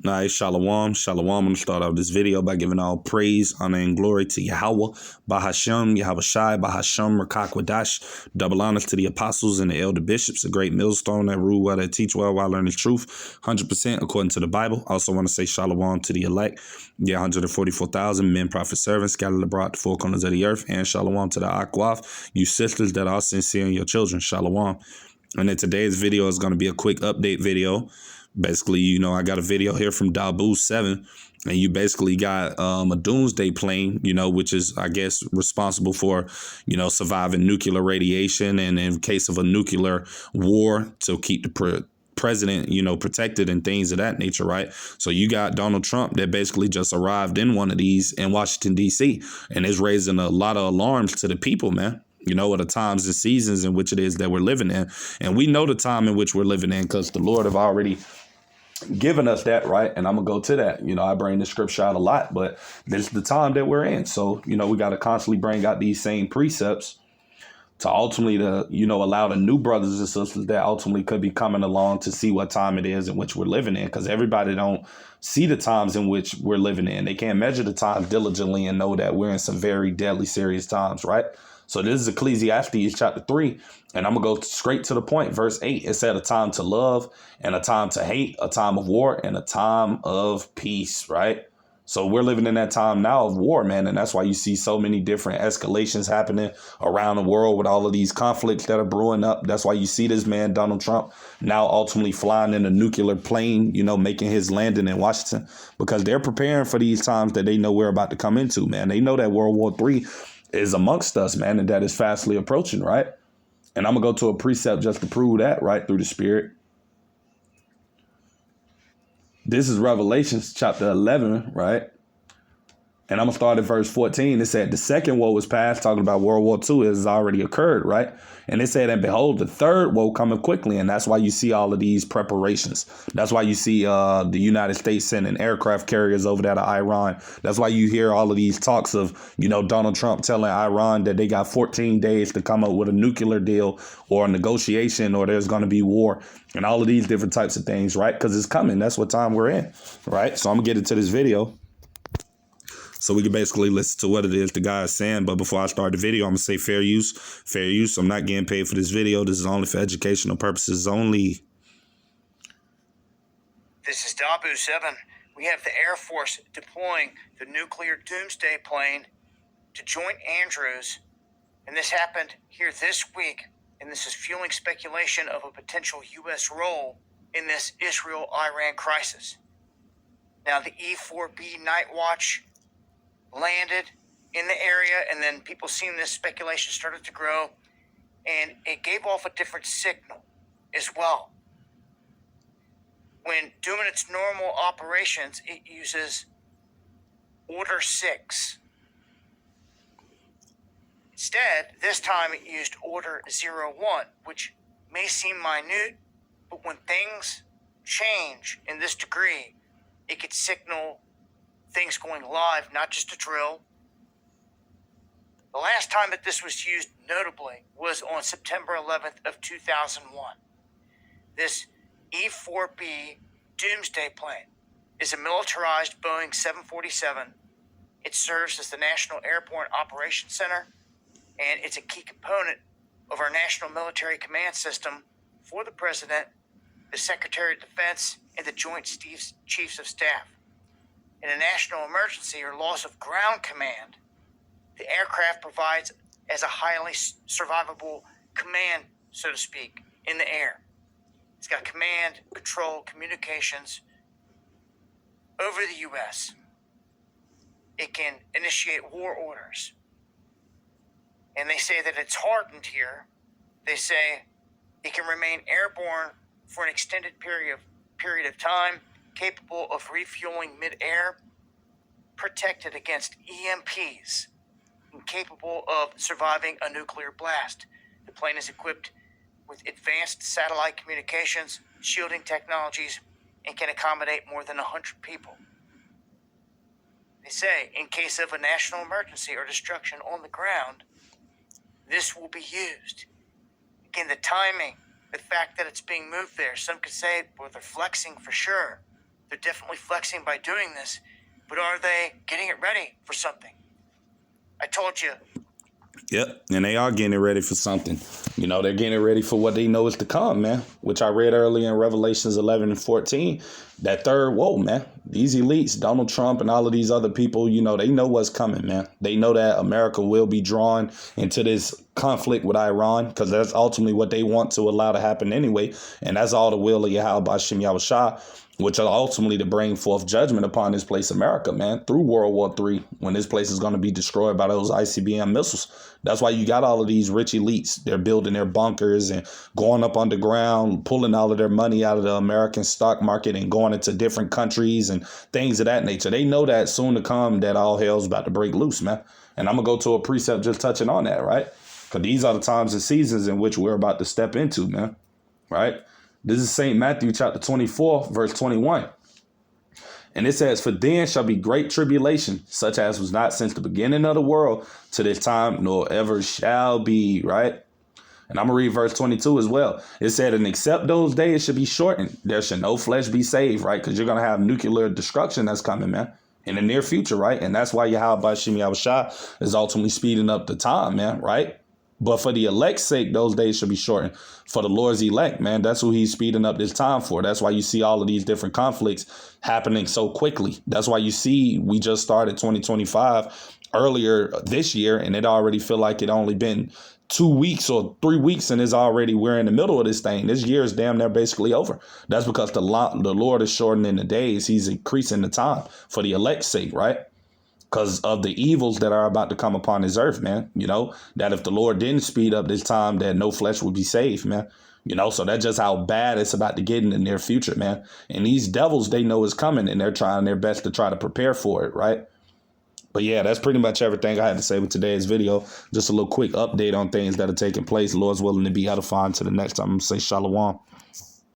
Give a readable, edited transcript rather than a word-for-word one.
Nice, shalom, shalom. I'm going to start off this video by giving all praise, honor, and glory to Yahweh, Bahashem, Yahweh Shai, Bahashem, Rakakwadash. Double honors to the apostles and the elder bishops, a great millstone that rule well, that teach well while learning truth, 100% according to the Bible. I also want to say shalom to the elect, 144,000 men, prophet, servants scattered abroad the four corners of the earth, and shalom to the Akwaf, you sisters that are sincere in your children, shalom. And then today's video is going to be a quick update video. Basically, I got a video here from Doomsdays 7, and you basically got a Doomsday plane, which is, I guess, responsible for, surviving nuclear radiation and in case of a nuclear war to keep the president, protected and things of that nature, right? So you got Donald Trump that basically just arrived in one of these in Washington, D.C., and is raising a lot of alarms to the people, man. Of the times and seasons in which it is that we're living in. And we know the time in which we're living in because the Lord have already given us that, right? And I'm going to go to that. I bring the scripture out a lot, but this is the time that we're in. So, we got to constantly bring out these same precepts to ultimately, allow the new brothers and sisters that ultimately could be coming along to see what time it is in which we're living in. Because everybody don't see the times in which we're living in. They can't measure the times diligently and know that we're in some very deadly, serious times, right? So this is Ecclesiastes chapter 3, and I'm going to go straight to the point. Verse 8, it said a time to love and a time to hate, a time of war and a time of peace, right? So we're living in that time now of war, man. And that's why you see so many different escalations happening around the world with all of these conflicts that are brewing up. That's why you see this man, Donald Trump, now ultimately flying in a nuclear plane, making his landing in Washington, because they're preparing for these times that they know we're about to come into, man. They know that World War III is amongst us, man, and that is fastly approaching, right? And I'm going to go to a precept just to prove that, right, through the Spirit. This is Revelations chapter 11, right? And I'm going to start at verse 14. It said, the second woe was past, talking about World War II, has already occurred, right? And it said, and behold, the third woe cometh quickly. And that's why you see all of these preparations. That's why you see the United States sending aircraft carriers over there to Iran. That's why you hear all of these talks of, Donald Trump telling Iran that they got 14 days to come up with a nuclear deal or a negotiation, or there's going to be war, and all of these different types of things, right? Because it's coming. That's what time we're in, right? So I'm going to get into this video so we can basically listen to what it is the guy is saying. But before I start the video, I'm going to say fair use. Fair use. I'm not getting paid for this video. This is only for educational purposes only. This is Doomsdays 7. We have the Air Force deploying the nuclear Doomsday plane to Joint Andrews. And this happened here this week. And this is fueling speculation of a potential U.S. role in this Israel-Iran crisis. Now, the E-4B Night Watch landed in the area, and then people seeing this speculation started to grow, and it gave off a different signal as well. When doing its normal operations, it uses Order 6. Instead, this time it used Order 01, which may seem minute, but when things change in this degree, it could signal things going live, not just a drill. The last time that this was used, notably, was on September 11th of 2001. This E-4B Doomsday plane is a militarized Boeing 747. It serves as the National Airborne Operations Center, and it's a key component of our National Military Command System for the President, the Secretary of Defense, and the Joint Chiefs of Staff. In a national emergency or loss of ground command, the aircraft provides as a highly survivable command, so to speak, in the air. It's got command, control, communications over the U.S. It can initiate war orders. And they say that it's hardened here. They say it can remain airborne for an extended period of time, capable of refueling mid-air, protected against EMPs, and capable of surviving a nuclear blast. The plane is equipped with advanced satellite communications, shielding technologies, and can accommodate more than 100 people. They say, in case of a national emergency or destruction on the ground, this will be used. Again, the timing, the fact that it's being moved there, some could say, well, they're flexing for sure. They're definitely flexing by doing this, but are they getting it ready for something? I told you. Yep, and they are getting it ready for something. You know, they're getting it ready for what they know is to come, man, which I read earlier in Revelations 11 and 14. That third woe, man. These elites, Donald Trump and all of these other people, you know, they know what's coming, man. They know that America will be drawn into this conflict with Iran because that's ultimately what they want to allow to happen anyway. And that's all the will of Yahweh Ba'Shem Yahushua, which are ultimately to bring forth judgment upon this place, America, man, through World War III, when this place is going to be destroyed by those ICBM missiles. That's why you got all of these rich elites. They're building their bunkers and going up underground, pulling all of their money out of the American stock market and going into different countries and things of that nature. They know that soon to come that all hell's about to break loose, man. And I'm going to go to a precept just touching on that, right? Because these are the times and seasons in which we're about to step into, man, right? This is St. Matthew chapter 24, verse 21. And it says, "For then shall be great tribulation, such as was not since the beginning of the world to this time, nor ever shall be," right? And I'm going to read verse 22 as well. It said, "And except those days should be shortened, there shall no flesh be saved," right? Because you're going to have nuclear destruction that's coming, man, in the near future, right? And that's why Yahweh Ba'Shem Yahushua is ultimately speeding up the time, man, right? But for the elect's sake, those days should be shortened. For the Lord's elect, man, that's who he's speeding up this time for. That's why you see all of these different conflicts happening so quickly. That's why you see we just started 2025 earlier this year, and it already feel like it only been 2 weeks or 3 weeks, and we're in the middle of this thing. This year is damn near basically over. That's because the Lord is shortening the days. He's increasing the time for the elect's sake, right? Because of the evils that are about to come upon this earth, man. You know, that if the Lord didn't speed up this time, that no flesh would be saved, man. You know, so that's just how bad it's about to get in the near future, man. And these devils, they know it's coming, and they're trying their best to try to prepare for it, right? But yeah, that's pretty much everything I had to say with today's video. Just a little quick update on things that are taking place. Lord's willing to be edifying to the next time. I'm going to say shalom.